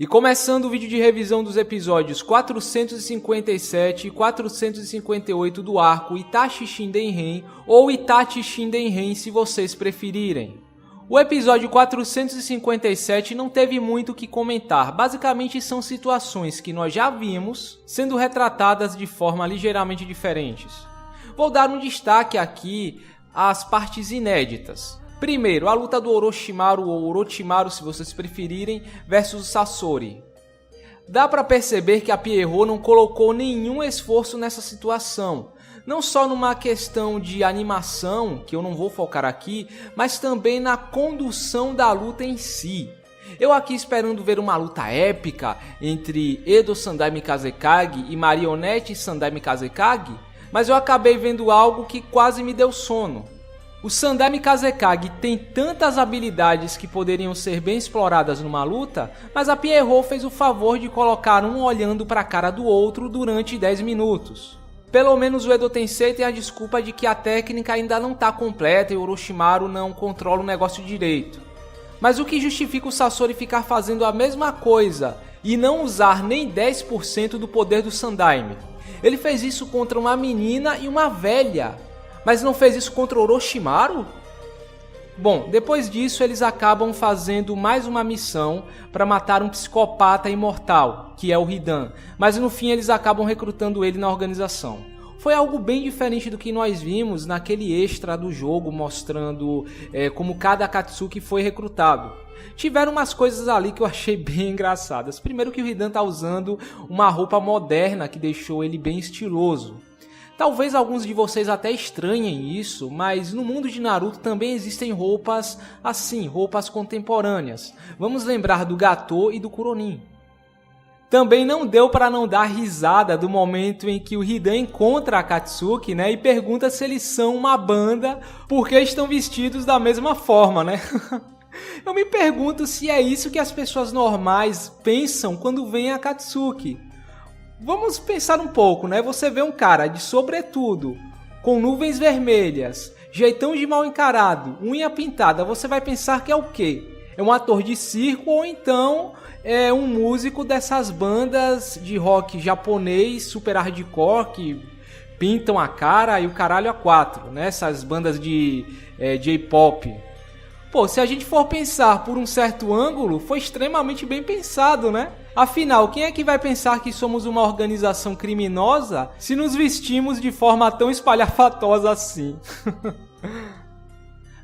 E começando o vídeo de revisão dos episódios 457 e 458 do arco Itachi Shinden-Ren ou Itachi Shinden-Ren se vocês preferirem. O episódio 457 não teve muito o que comentar, basicamente são situações que nós já vimos sendo retratadas de forma ligeiramente diferentes. Vou dar um destaque aqui às partes inéditas. Primeiro, a luta do Orochimaru ou Orochimaru, se vocês preferirem, versus Sasori. Dá para perceber que a Pierrot não colocou nenhum esforço nessa situação. Não só numa questão de animação, que eu não vou focar aqui, mas também na condução da luta em si. Eu aqui esperando ver uma luta épica entre Edo Sandai Kazekage e Marionette Sandai Kazekage, mas eu acabei vendo algo que quase me deu sono. O Sandai Kazekage tem tantas habilidades que poderiam ser bem exploradas numa luta, mas a Pierrot fez o favor de colocar um olhando para a cara do outro durante 10 minutos. Pelo menos o Edo Tensei tem a desculpa de que a técnica ainda não está completa e o Orochimaru não controla o negócio direito. Mas o que justifica o Sasori ficar fazendo a mesma coisa e não usar nem 10% do poder do Sandai? Ele fez isso contra uma menina e uma velha, mas não fez isso contra o Orochimaru? Bom, depois disso eles acabam fazendo mais uma missão para matar um psicopata imortal, que é o Hidan, mas no fim eles acabam recrutando ele na organização. Foi algo bem diferente do que nós vimos naquele extra do jogo mostrando como cada Akatsuki foi recrutado. Tiveram umas coisas ali que eu achei bem engraçadas. Primeiro que o Hidan tá usando uma roupa moderna que deixou ele bem estiloso. Talvez alguns de vocês até estranhem isso, mas no mundo de Naruto também existem roupas assim, roupas contemporâneas. Vamos lembrar do Gatô e do Kuronin. Também não deu para não dar risada do momento em que o Hidan encontra a Akatsuki, e pergunta se eles são uma banda porque estão vestidos da mesma forma, Eu me pergunto se é isso que as pessoas normais pensam quando veem a Akatsuki. Vamos pensar um pouco, Você vê um cara de sobretudo, com nuvens vermelhas, jeitão de mal encarado, unha pintada, você vai pensar que é o quê? É um ator de circo ou então é um músico dessas bandas de rock japonês super hardcore que pintam a cara e o caralho a quatro, Essas bandas de J-pop. Pô, se a gente for pensar por um certo ângulo, foi extremamente bem pensado, Afinal, quem é que vai pensar que somos uma organização criminosa se nos vestimos de forma tão espalhafatosa assim?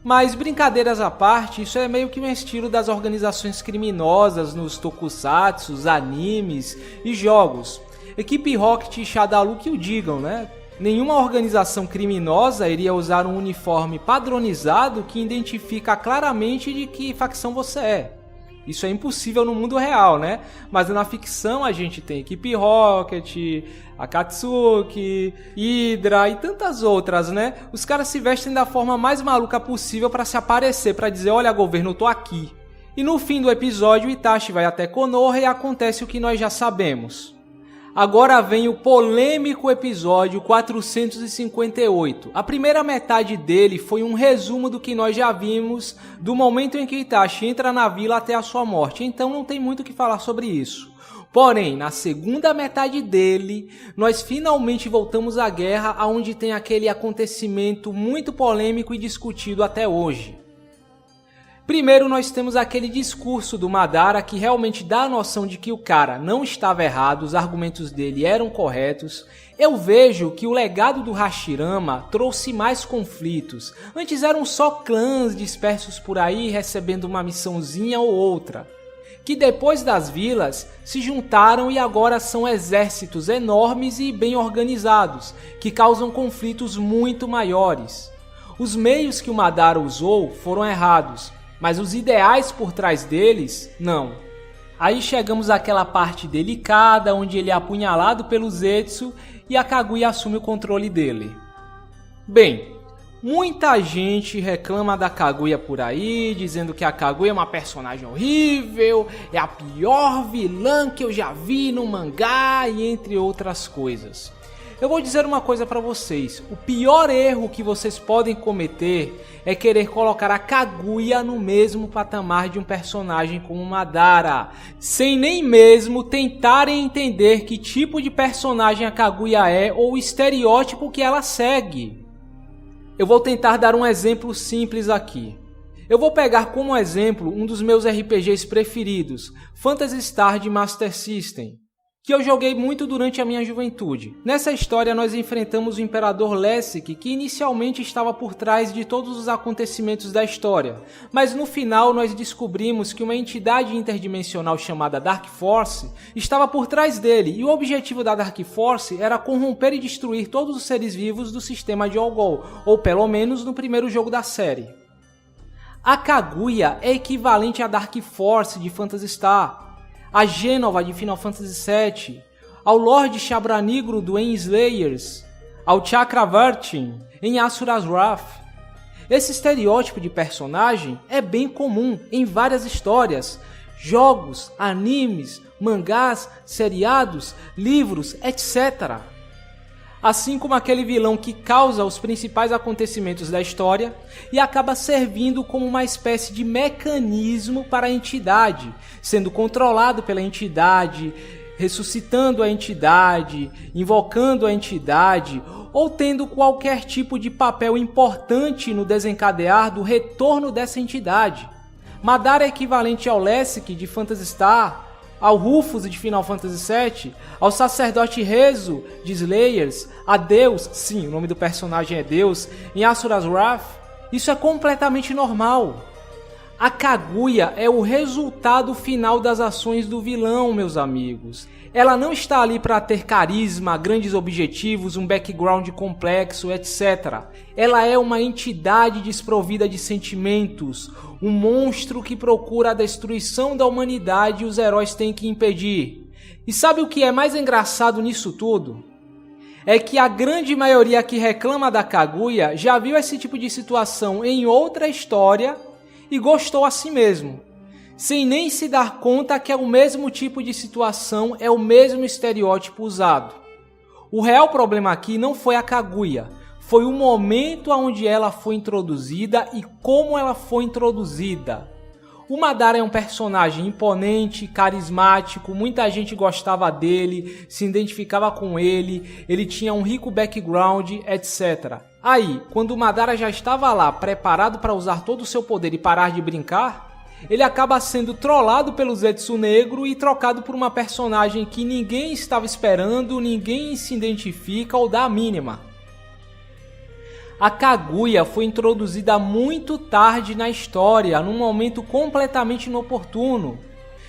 Mas brincadeiras à parte, isso é meio que um estilo das organizações criminosas nos tokusatsus, animes e jogos. Equipe Rocket e Shadaloo que o digam, Nenhuma organização criminosa iria usar um uniforme padronizado que identifica claramente de que facção você é. Isso é impossível no mundo real, Mas na ficção a gente tem Equipe Rocket, Akatsuki, Hydra e tantas outras, Os caras se vestem da forma mais maluca possível para se aparecer, para dizer, olha governo, eu tô aqui. E no fim do episódio, Itachi vai até Konoha e acontece o que nós já sabemos. Agora vem o polêmico episódio 458. A primeira metade dele foi um resumo do que nós já vimos do momento em que Itachi entra na vila até a sua morte, então não tem muito o que falar sobre isso. Porém, na segunda metade dele, nós finalmente voltamos à guerra, onde tem aquele acontecimento muito polêmico e discutido até hoje. Primeiro nós temos aquele discurso do Madara que realmente dá a noção de que o cara não estava errado, os argumentos dele eram corretos. Eu vejo que o legado do Hashirama trouxe mais conflitos. Antes eram só clãs dispersos por aí recebendo uma missãozinha ou outra, que depois das vilas se juntaram e agora são exércitos enormes e bem organizados, que causam conflitos muito maiores. Os meios que o Madara usou foram errados, mas os ideais por trás deles, não. Aí chegamos àquela parte delicada, onde ele é apunhalado pelo Zetsu e a Kaguya assume o controle dele. Bem, muita gente reclama da Kaguya por aí, dizendo que a Kaguya é uma personagem horrível, é a pior vilã que eu já vi no mangá e entre outras coisas. Eu vou dizer uma coisa para vocês, o pior erro que vocês podem cometer é querer colocar a Kaguya no mesmo patamar de um personagem como Madara, sem nem mesmo tentarem entender que tipo de personagem a Kaguya é ou o estereótipo que ela segue. Eu vou tentar dar um exemplo simples aqui. Eu vou pegar como exemplo um dos meus RPGs preferidos, Phantasy Star de Master System, que eu joguei muito durante a minha juventude. Nessa história nós enfrentamos o Imperador Lessig, que inicialmente estava por trás de todos os acontecimentos da história, mas no final nós descobrimos que uma entidade interdimensional chamada Dark Force estava por trás dele, e o objetivo da Dark Force era corromper e destruir todos os seres vivos do sistema de Algol, ou pelo menos no primeiro jogo da série. A Kaguya é equivalente à Dark Force de Phantasy Star, a Gênova de Final Fantasy VII, ao Lord Chabranigro do Enslayers, ao Chakravartin em Asura's Wrath. Esse estereótipo de personagem é bem comum em várias histórias, jogos, animes, mangás, seriados, livros, etc. Assim como aquele vilão que causa os principais acontecimentos da história e acaba servindo como uma espécie de mecanismo para a entidade, sendo controlado pela entidade, ressuscitando a entidade, invocando a entidade ou tendo qualquer tipo de papel importante no desencadear do retorno dessa entidade. Madara é equivalente ao Lessig de Phantasy Star, ao Rufus de Final Fantasy VII, ao sacerdote Rezo de Slayers, a Deus, sim, o nome do personagem é Deus, em Asura's Wrath. Isso é completamente normal. A Kaguya é o resultado final das ações do vilão, meus amigos. Ela não está ali para ter carisma, grandes objetivos, um background complexo, etc. Ela é uma entidade desprovida de sentimentos, um monstro que procura a destruição da humanidade e os heróis têm que impedir. E sabe o que é mais engraçado nisso tudo? É que a grande maioria que reclama da Kaguya já viu esse tipo de situação em outra história e gostou assim mesmo, sem nem se dar conta que é o mesmo tipo de situação, é o mesmo estereótipo usado. O real problema aqui não foi a Kaguya, foi o momento onde ela foi introduzida e como ela foi introduzida. O Madara é um personagem imponente, carismático, muita gente gostava dele, se identificava com ele tinha um rico background, etc. Aí, quando o Madara já estava lá, preparado para usar todo o seu poder e parar de brincar, ele acaba sendo trollado pelo Zetsu Negro e trocado por uma personagem que ninguém estava esperando, ninguém se identifica ou dá a mínima. A Kaguya foi introduzida muito tarde na história, num momento completamente inoportuno.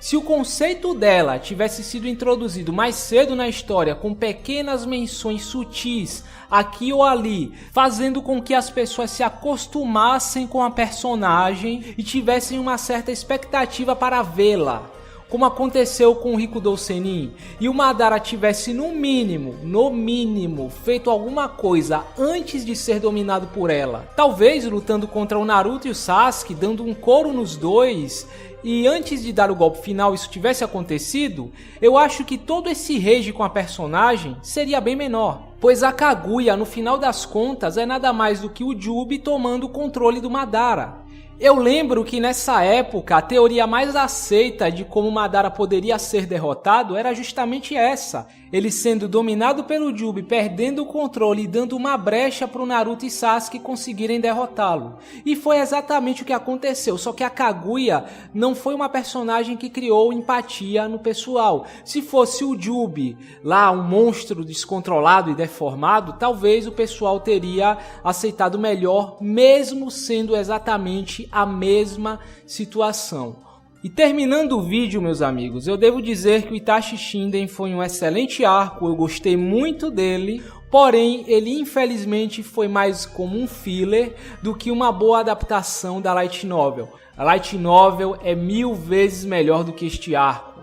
Se o conceito dela tivesse sido introduzido mais cedo na história, com pequenas menções sutis aqui ou ali, fazendo com que as pessoas se acostumassem com a personagem e tivessem uma certa expectativa para vê-la, como aconteceu com o Rikudo Sennin, e o Madara tivesse no mínimo, feito alguma coisa antes de ser dominado por ela, talvez lutando contra o Naruto e o Sasuke, dando um couro nos dois, e antes de dar o golpe final isso tivesse acontecido, eu acho que todo esse rage com a personagem seria bem menor. Pois a Kaguya, no final das contas, é nada mais do que o Jubi tomando o controle do Madara. Eu lembro que nessa época a teoria mais aceita de como Madara poderia ser derrotado era justamente essa, ele sendo dominado pelo Jubi, perdendo o controle e dando uma brecha para o Naruto e Sasuke conseguirem derrotá-lo. E foi exatamente o que aconteceu, só que a Kaguya não foi uma personagem que criou empatia no pessoal. Se fosse o Jubi, lá um monstro descontrolado e deformado, talvez o pessoal teria aceitado melhor, mesmo sendo exatamente a mesma situação. E terminando o vídeo, meus amigos, eu devo dizer que o Itachi Shinden foi um excelente arco, eu gostei muito dele, porém ele infelizmente foi mais como um filler do que uma boa adaptação da Light Novel. A Light Novel é 1000 vezes melhor do que este arco.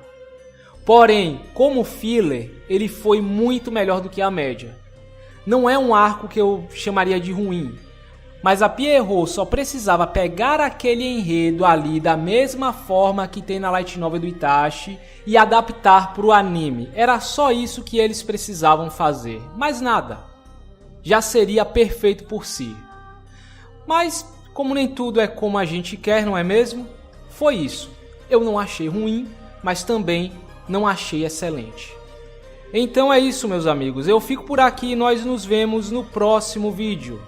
Porém, como filler, ele foi muito melhor do que a média. Não é um arco que eu chamaria de ruim. Mas a Pierrot só precisava pegar aquele enredo ali da mesma forma que tem na Light Novel do Itachi e adaptar para o anime. Era só isso que eles precisavam fazer, mais nada. Já seria perfeito por si. Mas, como nem tudo é como a gente quer, não é mesmo? Foi isso. Eu não achei ruim, mas também não achei excelente. Então é isso, meus amigos. Eu fico por aqui e nós nos vemos no próximo vídeo.